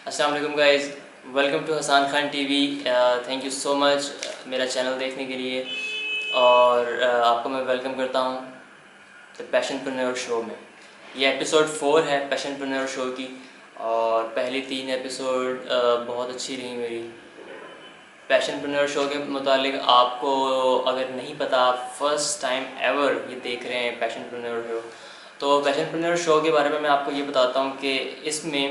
अस्सलाम वालेकुम guys, welcome to Hasan Khan TV. Thank you so much मेरा चैनल देखने के लिए और आपको मैं वेलकम करता हूँ द पैशनप्रेन्योर शो में। ये एपिसोड 4 है पैशनप्रेन्योर शो की और पहली 3 एपिसोड बहुत अच्छी रही मेरी। पैशनप्रेन्योर शो के मुतालिक आपको अगर नहीं पता, आप फर्स्ट टाइम एवर ये देख रहे हैं पैशनप्रेन्योर शो, तो पैशनप्रेन्योर शो के बारे में मैं आपको ये बताता हूँ कि इसमें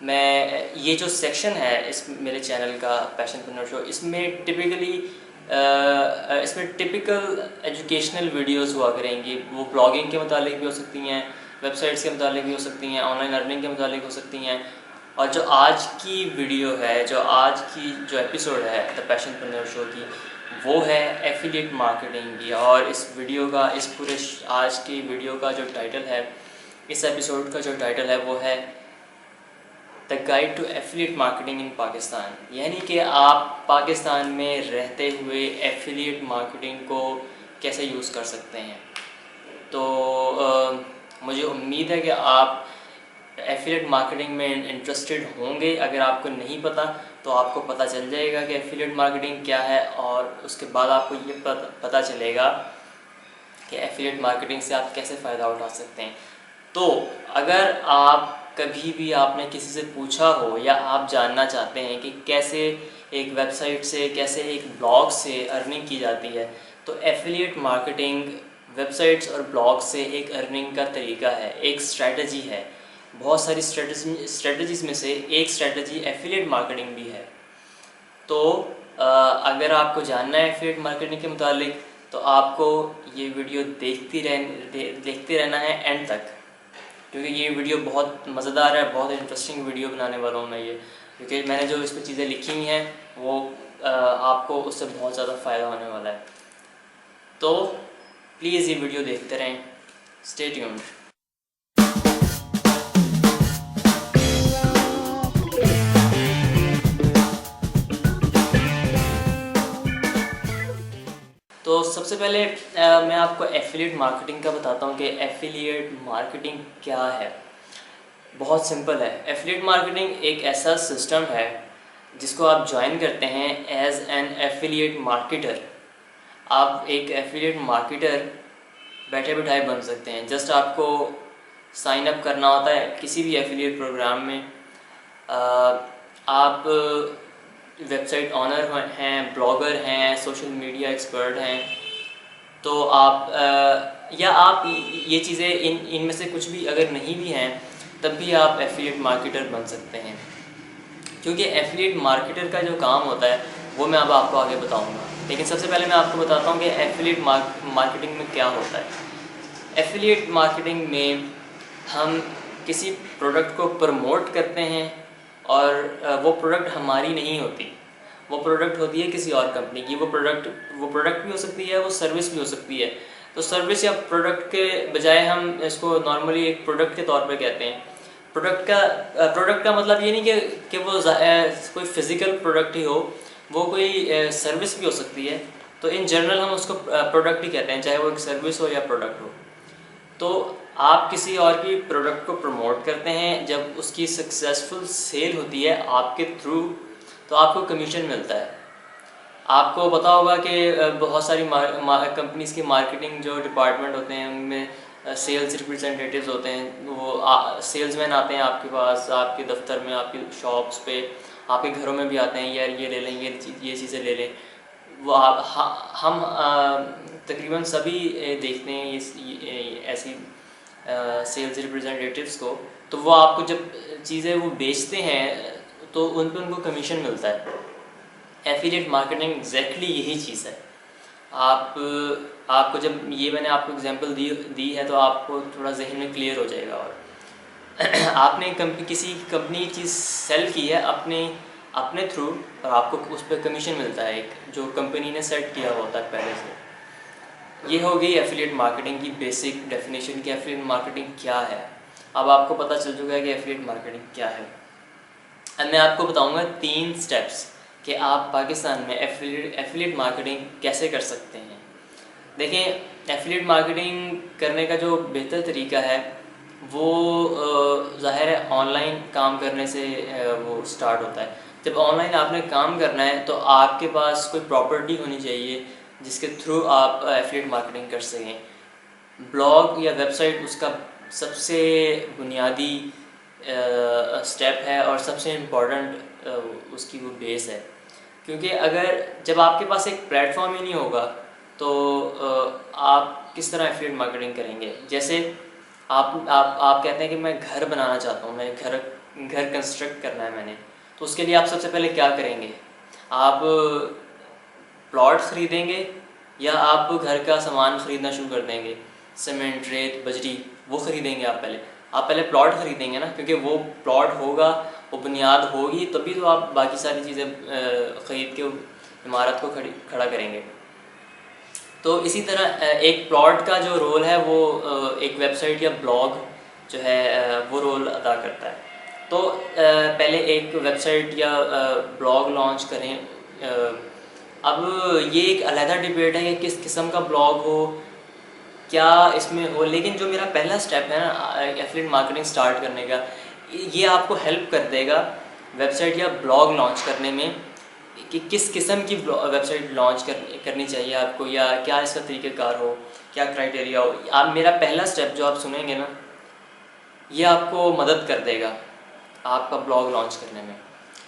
मैं ये जो सेक्शन है इस मेरे चैनल का पैशनप्रेन्योर शो, इसमें टिपिकल एजुकेशनल वीडियोस हुआ करेंगी। वो ब्लॉगिंग के मुतालिक भी हो सकती हैं, वेबसाइट्स के मुतालिक भी हो सकती हैं, ऑनलाइन अर्निंग के मुतालिक हो सकती हैं। और जो आज की वीडियो है, जो एपिसोड है द पैशनप्रेन्योर शो की, वो है एफिलिएट मार्केटिंग की। और इस पूरे आज की वीडियो का जो टाइटल है, इस एपिसोड का जो टाइटल है वो है the guide to affiliate marketing in Pakistan. यानी कि आप पाकिस्तान में रहते हुए एफिलिएट मार्केटिंग को कैसे यूज़ कर सकते हैं। तो मुझे उम्मीद है कि आप एफिलिएट मार्केटिंग में इंटरेस्टेड होंगे। अगर आपको नहीं पता तो आपको पता चल जाएगा कि एफिलिएट मार्केटिंग क्या है, और उसके बाद आपको ये पता चलेगा कि एफिलिएट मार्केटिंग से आप कैसे फ़ायदा उठा सकते हैं। तो अगर आप कभी भी आपने किसी से पूछा हो या आप जानना चाहते हैं कि कैसे एक वेबसाइट से, कैसे एक ब्लॉग से अर्निंग की जाती है, तो एफिलिएट मार्केटिंग वेबसाइट्स और ब्लॉग से एक अर्निंग का तरीका है, एक स्ट्रैटेजी है। बहुत सारी स्ट्रैटेजीज़ में से एक स्ट्रैटेजी एफिलिएट मार्केटिंग भी है। तो अगर आपको जानना है एफिलिएट मार्केटिंग के मुतालिक, तो आपको ये वीडियो देखते रहना है एंड तक, क्योंकि ये वीडियो बहुत मज़ेदार है। बहुत इंटरेस्टिंग वीडियो बनाने वाला हूँ मैं ये, क्योंकि मैंने जो इस पर चीज़ें लिखी हुई हैं वो आपको उससे बहुत ज़्यादा फ़ायदा होने वाला है। तो प्लीज़ ये वीडियो देखते रहें। Stay tuned. तो सबसे पहले मैं आपको एफिलिएट मार्केटिंग का बताता हूँ कि एफिलिएट मार्केटिंग क्या है। बहुत सिंपल है। एफिलिएट मार्केटिंग एक ऐसा सिस्टम है जिसको आप ज्वाइन करते हैं एज एन एफिलिएट मार्केटर। आप एक एफिलिएट मार्केटर बैठे बिठाए बन सकते हैं। जस्ट आपको साइन अप करना होता है किसी भी एफिलिएट प्रोग्राम में। आप वेबसाइट ऑनर हैं, ब्लॉगर हैं, सोशल मीडिया एक्सपर्ट हैं, तो आप या आप ये चीज़ें इनमें से कुछ भी अगर नहीं भी हैं, तब भी आप एफिलिएट मार्केटर बन सकते हैं। क्योंकि एफिलिएट मार्केटर का जो काम होता है वो मैं अब आपको आगे बताऊंगा, लेकिन सबसे पहले मैं आपको बताता हूँ कि एफिलिएट मार्केटिंग में क्या होता है। एफिलिएट मार्केटिंग में हम किसी प्रोडक्ट को प्रमोट करते हैं और वो प्रोडक्ट हमारी नहीं होती, वो प्रोडक्ट होती है किसी और कंपनी की। वो प्रोडक्ट भी हो सकती है, वो सर्विस भी हो सकती है। तो सर्विस या प्रोडक्ट के बजाय हम इसको नॉर्मली एक प्रोडक्ट के तौर पे कहते हैं। प्रोडक्ट का मतलब ये नहीं कि वो कोई फिज़िकल प्रोडक्ट ही हो, वो कोई सर्विस भी हो सकती है। तो इन जनरल हम उसको प्रोडक्ट ही कहते हैं, चाहे वो एक सर्विस हो या प्रोडक्ट हो। तो आप किसी और की प्रोडक्ट को प्रमोट करते हैं, जब उसकी सक्सेसफुल सेल होती है आपके थ्रू, तो आपको कमीशन मिलता है। आपको पता होगा कि बहुत सारी कंपनीज़ की मार्केटिंग जो डिपार्टमेंट होते हैं उनमें सेल्स रिप्रेजेंटेटिव्स होते हैं। वो सेल्समैन आते हैं आपके पास, आपके दफ्तर में, आपकी शॉप्स पे, आपके घरों में भी आते हैं, यार ये ले लें, ये चीज़ें ले लें। वो हम तकरीबन सभी देखते हैं ऐसी सेल्स रिप्रेजेंटेटिव्स को। तो वो आपको जब चीज़ें वो बेचते हैं तो उन पर उनको कमीशन मिलता है। एफिलिएट मार्केटिंग एग्जैक्टली यही चीज़ है। आपको जब ये मैंने आपको एग्जांपल दी है तो आपको थोड़ा जहन में क्लियर हो जाएगा। और आपने किसी कंपनी चीज़ सेल की है अपने थ्रू, और आपको उस पर कमीशन मिलता है, एक जो कंपनी ने सेट किया होता है पहले से। ये हो गई एफिलिएट मार्केटिंग की बेसिक डेफिनेशन कि एफिलिएट मार्केटिंग क्या है। अब आपको पता चल चुका है कि एफिलिएट मार्केटिंग क्या है। अब मैं आपको बताऊंगा 3 स्टेप्स कि आप पाकिस्तान में एफिलिएट मार्केटिंग कैसे कर सकते हैं। देखें, एफिलिएट मार्केटिंग करने का जो बेहतर तरीका है वो ज़ाहिर है ऑनलाइन काम करने से वो स्टार्ट होता है। जब ऑनलाइन आपने काम करना है तो आपके पास कोई प्रॉपर्टी होनी चाहिए जिसके थ्रू आप एफिलिएट मार्केटिंग कर सकें। ब्लॉग या वेबसाइट उसका सबसे बुनियादी स्टेप है और सबसे इम्पोर्टेंट उसकी वो बेस है। क्योंकि अगर जब आपके पास एक प्लेटफॉर्म ही नहीं होगा तो आप किस तरह एफिलिएट मार्केटिंग करेंगे। जैसे आप कहते हैं कि मैं घर बनाना चाहता हूँ, मैं घर कंस्ट्रक्ट करना है मैंने, तो उसके लिए आप सबसे पहले क्या करेंगे? आप प्लॉट ख़रीदेंगे या आप घर का सामान ख़रीदना शुरू कर देंगे? सीमेंट, रेत, बजरी वो ख़रीदेंगे आप पहले प्लॉट ख़रीदेंगे ना, क्योंकि वो प्लॉट होगा, वो बुनियाद होगी, तभी तो आप बाकी सारी चीज़ें ख़रीद के इमारत को खड़ा करेंगे। तो इसी तरह एक प्लॉट का जो रोल है वो एक वेबसाइट या ब्लॉग जो है वो रोल अदा करता है। तो पहले एक वेबसाइट या ब्लॉग लॉन्च करें। अब ये एक अलहदा डिबेट है कि किस किस्म का ब्लॉग हो, क्या इसमें हो, लेकिन जो मेरा पहला स्टेप है ना एफिलिएट मार्केटिंग स्टार्ट करने का, ये आपको हेल्प कर देगा वेबसाइट या ब्लॉग लॉन्च करने में कि किस किस्म की वेबसाइट लॉन्च करनी चाहिए आपको, या क्या इसका तरीक़ेकार हो, क्या क्राइटेरिया हो। आप मेरा पहला स्टेप जो आप सुनेंगे ना, ये आपको मदद कर देगा आपका ब्लॉग लॉन्च करने में।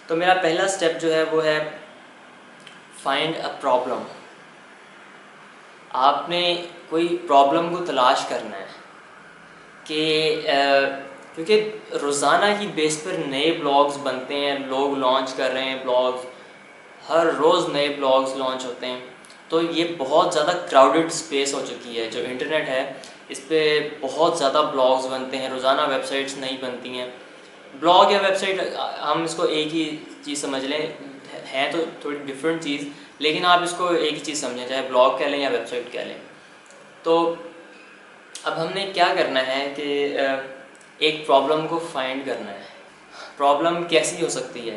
तो मेरा पहला स्टेप जो है वो है फाइंड अ प्रॉब्लम। आपने कोई प्रॉब्लम को तलाश करना है कि क्योंकि रोज़ाना की बेस पर नए ब्लॉग्स बनते हैं, लोग लॉन्च कर रहे हैं ब्लॉग्स, हर रोज़ नए ब्लॉग्स लॉन्च होते हैं। तो ये बहुत ज़्यादा क्राउडेड स्पेस हो चुकी है, जो इंटरनेट है इस पर बहुत ज़्यादा ब्लॉग्स बनते हैं, रोज़ाना वेबसाइट्स नहीं बनती हैं। ब्लॉग या वेबसाइट हम इसको एक ही चीज़ समझ लें, है तो थोड़ी डिफरेंट चीज़, लेकिन आप इसको एक ही चीज़ समझें, चाहे ब्लॉग कह लें या वेबसाइट कह लें। तो अब हमने क्या करना है कि एक प्रॉब्लम को फाइंड करना है। प्रॉब्लम कैसी हो सकती है?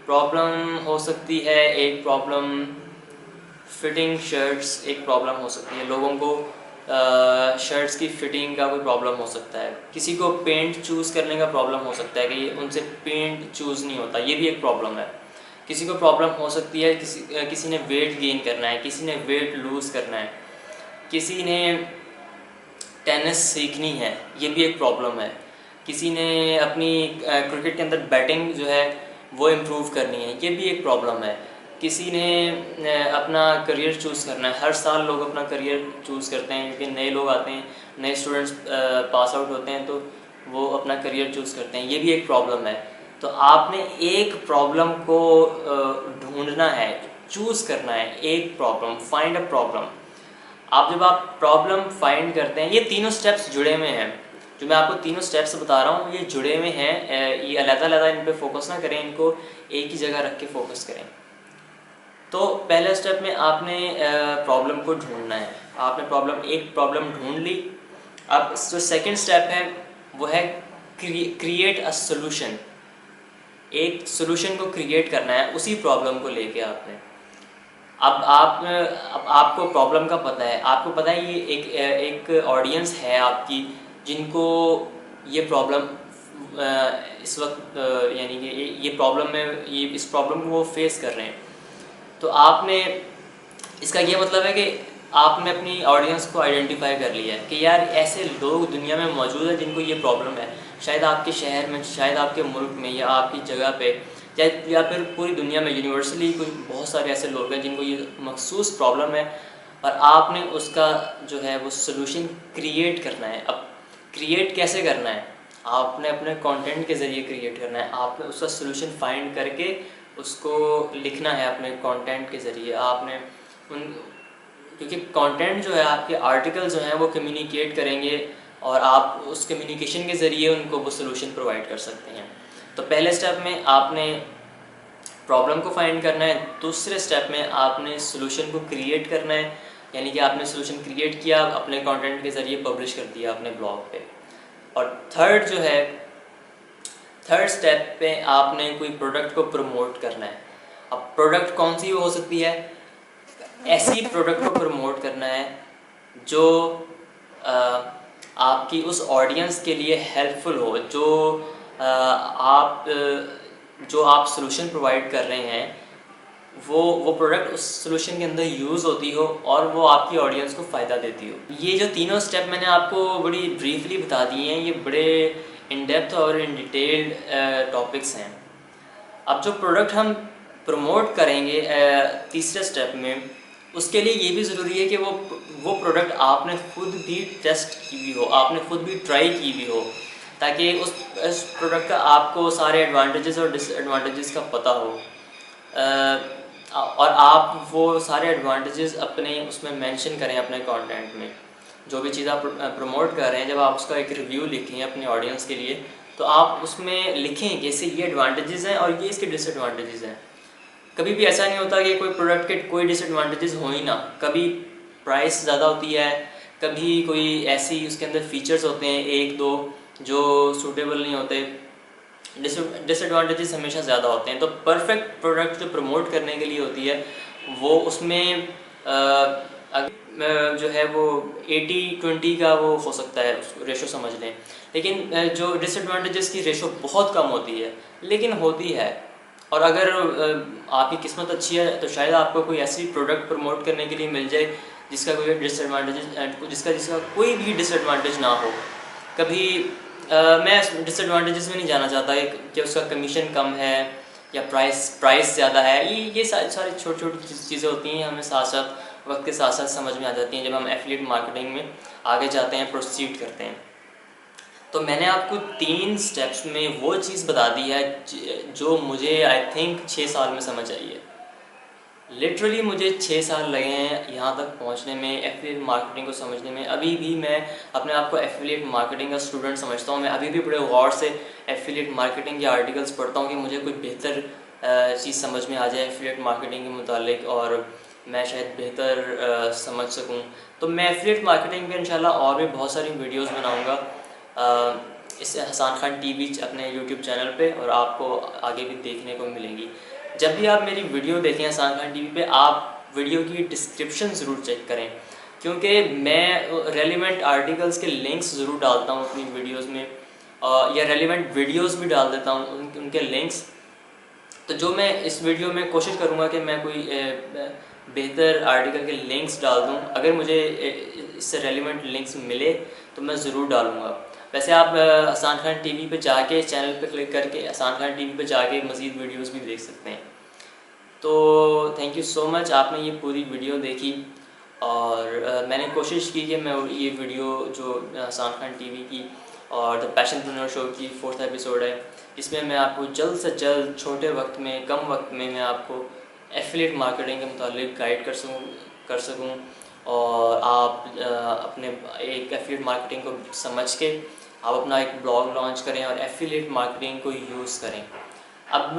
प्रॉब्लम हो सकती है, एक प्रॉब्लम फिटिंग शर्ट्स एक प्रॉब्लम हो सकती है, लोगों को शर्ट्स की फिटिंग का कोई प्रॉब्लम हो सकता है। किसी को पेंट चूज़ करने का प्रॉब्लम हो सकता है कि उनसे पेंट चूज़ नहीं होता, ये भी एक प्रॉब्लम है। किसी को प्रॉब्लम हो सकती है किसी ने वेट गेन करना है, किसी ने वेट लूज़ करना है, किसी ने टेनिस सीखनी है, ये भी एक प्रॉब्लम है। किसी ने अपनी क्रिकेट के अंदर बैटिंग जो है वो इम्प्रूव करनी है, ये भी एक प्रॉब्लम है। किसी ने अपना करियर चूज़ करना है, हर साल लोग अपना करियर चूज़ करते हैं क्योंकि नए लोग आते हैं, नए स्टूडेंट्स पास आउट होते हैं, तो वो अपना करियर चूज़ करते हैं, ये भी एक प्रॉब्लम है। तो आपने एक प्रॉब्लम को ढूंढना है, चूज़ करना है, एक प्रॉब्लम, फाइंड अ प्रॉब्लम। जब आप प्रॉब्लम फाइंड करते हैं, ये तीनों स्टेप्स जुड़े हुए हैं, जो मैं आपको तीनों स्टेप्स बता रहा हूँ ये जुड़े हुए हैं। ये अलग-अलग इन पे फोकस ना करें, इनको एक ही जगह रख के फोकस करें। तो पहले स्टेप में आपने प्रॉब्लम को ढूंढना है, आपने एक प्रॉब्लम ढूंढ ली। अब जो सेकंड स्टेप है वो है क्रिएट अ सॉल्यूशन। एक सॉल्यूशन को क्रिएट करना है उसी प्रॉब्लम को लेके आपने। अब आपको प्रॉब्लम का पता है, आपको पता है ये एक ऑडियंस है आपकी जिनको ये प्रॉब्लम इस वक्त यानी कि ये प्रॉब्लम में ये इस प्रॉब्लम को वो फेस कर रहे हैं। तो आपने इसका ये मतलब है कि आपने अपनी ऑडियंस को आइडेंटिफाई कर लिया है कि यार ऐसे लोग दुनिया में मौजूद हैं जिनको ये प्रॉब्लम है, शायद आपके शहर में, शायद आपके मुल्क में या आपकी जगह पे, या फिर पूरी दुनिया में यूनिवर्सली कुछ बहुत सारे ऐसे लोग हैं जिनको ये मखसूस प्रॉब्लम है, और आपने उसका जो है वो सलूशन क्रिएट करना है। अब क्रिएट कैसे करना है? आपने अपने कंटेंट के ज़रिए क्रिएट करना है, आपने उसका सलूशन फाइंड करके उसको लिखना है अपने कंटेंट के ज़रिए। आपने क्योंकि कंटेंट जो है, आपके आर्टिकल जो हैं वो कम्युनिकेट करेंगे और आप उस कम्युनिकेशन के ज़रिए उनको वो सलूशन प्रोवाइड कर सकते हैं। तो पहले स्टेप में आपने प्रॉब्लम को फाइंड करना है, दूसरे स्टेप में आपने सलूशन को क्रिएट करना है, यानी कि आपने सलूशन क्रिएट किया, अपने कंटेंट के ज़रिए पब्लिश कर दिया अपने ब्लॉग पे। और थर्ड स्टेप पे आपने कोई प्रोडक्ट को प्रमोट करना है। अब प्रोडक्ट कौन सी हो सकती है? ऐसी प्रोडक्ट को प्रमोट करना है जो आपकी उस ऑडियंस के लिए हेल्पफुल हो, आप जो आप सॉल्यूशन प्रोवाइड कर रहे हैं वो प्रोडक्ट उस सॉल्यूशन के अंदर यूज़ होती हो और वो आपकी ऑडियंस को फ़ायदा देती हो। ये जो तीनों स्टेप मैंने आपको बड़ी ब्रीफली बता दिए हैं, ये बड़े इन डेप्थ और इन डिटेल्ड टॉपिक्स हैं। अब जो प्रोडक्ट हम प्रमोट करेंगे तीसरे स्टेप में, उसके लिए ये भी ज़रूरी है कि वो प्रोडक्ट आपने खुद भी टेस्ट की हुई हो, आपने खुद भी ट्राई की हुई हो, ताकि उस प्रोडक्ट का आपको सारे एडवांटेजेस और डिसएडवांटेजेस का पता हो, और आप वो सारे एडवांटेजेस अपने उसमें मेंशन करें अपने कंटेंट में। जो भी चीज़ आप प्रमोट कर रहे हैं, जब आप उसका एक रिव्यू लिखें अपनी ऑडियंस के लिए, तो आप उसमें लिखें कि इससे ये एडवांटेजेस हैं और ये इसके डिसएडवांटेजेस हैं। कभी भी ऐसा नहीं होता कि कोई प्रोडक्ट के कोई डिसएडवांटेजेस हो ही ना। कभी प्राइस ज़्यादा होती है, कभी कोई ऐसी उसके अंदर फीचर्स होते हैं एक दो जो सूटेबल नहीं होते, डिसएडवांटेजेस हमेशा ज़्यादा होते हैं। तो परफेक्ट प्रोडक्ट जो प्रमोट करने के लिए होती है, वो उसमें जो है वो 80-20 का वो हो सकता है, रेशो समझ लें। लेकिन जो डिसएडवांटेजेस की रेशो बहुत कम होती है, लेकिन होती है। और अगर आपकी किस्मत अच्छी है तो शायद आपको कोई ऐसी प्रोडक्ट प्रमोट करने के लिए मिल जाए जिसका कोई जिसका कोई भी डिसएडवांटेज ना हो। कभी मैं डिसएडवांटेजेस में नहीं जाना चाहता कि उसका कमीशन कम है या प्राइस ज़्यादा है। ये सारी छोटी छोटी चीज़ें होती हैं, हमें साथ साथ वक्त के साथ साथ समझ में आ जाती हैं जब हम एफिलिएट मार्केटिंग में आगे जाते हैं, प्रोसीड करते हैं। तो मैंने आपको 3 स्टेप्स में वो चीज़ बता दी है जो मुझे आई थिंक 6 साल में समझ आई है। लिटरली मुझे 6 साल लगे हैं यहाँ तक पहुँचने में, एफिलिएट मार्केटिंग को समझने में। अभी भी मैं अपने आप को एफिलिएट मार्केटिंग का स्टूडेंट समझता हूँ। मैं अभी भी बड़े गौर से एफिलिएट मार्केटिंग के आर्टिकल्स पढ़ता हूँ कि मुझे कोई बेहतर चीज़ समझ में आ जाए एफिलिएट मार्केटिंग के मुतालिक, और मैं शायद बेहतर समझ सकूँ। तो मैं एफिलिएट मार्केटिंग पे इंशाल्लाह और भी बहुत सारी वीडियोज़ बनाऊँगा इससे हसन खान टीवी अपने यूट्यूब चैनल पे, और आपको आगे भी देखने को मिलेंगी। जब भी आप मेरी वीडियो देखें हसन खान टीवी पे, आप वीडियो की डिस्क्रिप्शन ज़रूर चेक करें, क्योंकि मैं रेलिवेंट आर्टिकल्स के लिंक्स ज़रूर डालता हूँ अपनी वीडियोस में, या रेलिवेंट वीडियोस भी डाल देता हूँ उनके लिंक्स। तो जो मैं इस वीडियो में कोशिश करूँगा कि मैं कोई बेहतर आर्टिकल के लिंक्स डाल दूँ। अगर मुझे इससे रेलिवेंट लिंक्स मिले तो मैं ज़रूर डालूँगा। वैसे आप हसन खान टीवी पे जाके चैनल पे क्लिक करके हसन खान टीवी पे जाके मज़ीद वीडियोस भी देख सकते हैं। तो थैंक यू सो मच, आपने ये पूरी वीडियो देखी, और मैंने कोशिश की कि मैं ये वीडियो जो हसन खान टीवी की और द पैशनप्रेन्योर शो की 4th एपिसोड है, इसमें मैं आपको जल्द से जल्द छोटे वक्त में, कम वक्त में मैं आपको एफिलिएट मार्केटिंग के मुतालिक गाइड कर सकूँ, और आप अपने एक एफिलिएट मार्केटिंग को समझ के आप अपना एक ब्लॉग लॉन्च करें और एफिलिएट मार्केटिंग को यूज़ करें। अब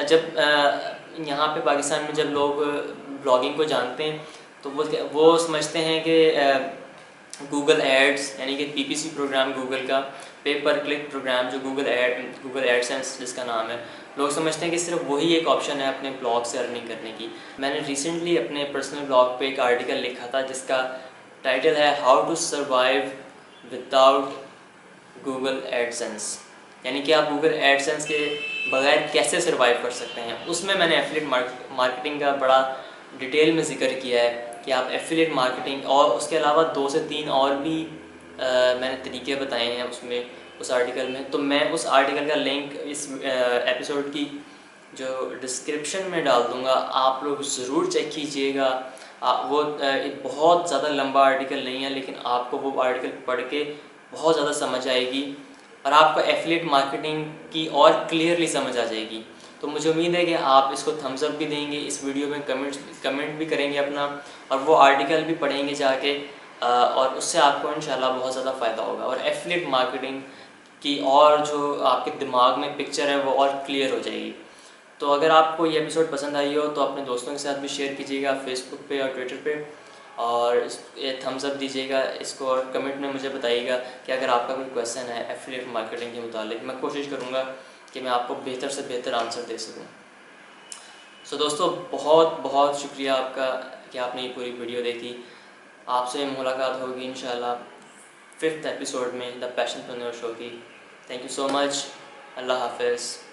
जब यहाँ पे पाकिस्तान में जब लोग ब्लॉगिंग को जानते हैं तो वो समझते हैं कि गूगल एड्स यानी कि पीपीसी प्रोग्राम गूगल का, पे पर क्लिक प्रोग्राम जो गूगल एडसेंस जिसका नाम है, लोग समझते हैं कि सिर्फ वही एक ऑप्शन है अपने ब्लॉग से अर्निंग करने की। मैंने रिसेंटली अपने पर्सनल ब्लॉग पे एक आर्टिकल लिखा था जिसका टाइटल है how to survive without Google AdSense, यानी कि आप गूगल एडसेंस के बगैर कैसे सर्वाइव कर सकते हैं। उसमें मैंने एफिलिएट मार्केटिंग का बड़ा डिटेल में ज़िक्र किया है कि आप एफिलिएट मार्केटिंग और उसके अलावा 2 से 3 और भी मैंने तरीके बताए हैं उसमें, उस आर्टिकल में। तो मैं उस आर्टिकल का लिंक इस एपिसोड की जो डिस्क्रिप्शन में डाल दूँगा, आप लोग ज़रूर चेक कीजिएगा। वो एक बहुत ज़्यादा लंबा आर्टिकल नहीं है, लेकिन आपको वो आर्टिकल पढ़ के बहुत ज़्यादा समझ आएगी और आपको एफिलिएट मार्केटिंग की और क्लियरली समझ आ जाएगी। तो मुझे उम्मीद है कि आप इसको थम्स अप भी देंगे, इस वीडियो में कमेंट भी करेंगे अपना, और वो आर्टिकल भी पढ़ेंगे जाके, और उससे आपको इंशाल्लाह बहुत ज़्यादा फ़ायदा होगा और एफिलिएट मार्केटिंग की और जो आपके दिमाग में पिक्चर है वो और क्लियर हो जाएगी। तो अगर आपको ये एपिसोड पसंद आई हो तो अपने दोस्तों के साथ भी शेयर कीजिएगा फेसबुक पे और ट्विटर पे, और ये थम्स अप दीजिएगा इसको, और कमेंट में मुझे बताइएगा कि अगर आपका कोई क्वेश्चन है एफिलिएट मार्केटिंग के मुतालिक। मैं कोशिश करूँगा कि मैं आपको बेहतर से बेहतर आंसर दे सकूँ। सो दोस्तों, बहुत बहुत शुक्रिया आपका कि आपने ये पूरी वीडियो देखी। आपसे मुलाकात होगी इंशाल्लाह 5th एपिसोड में द पैशनप्रेन्योर शो की। Thank you so much. अल्लाह हाफिज़।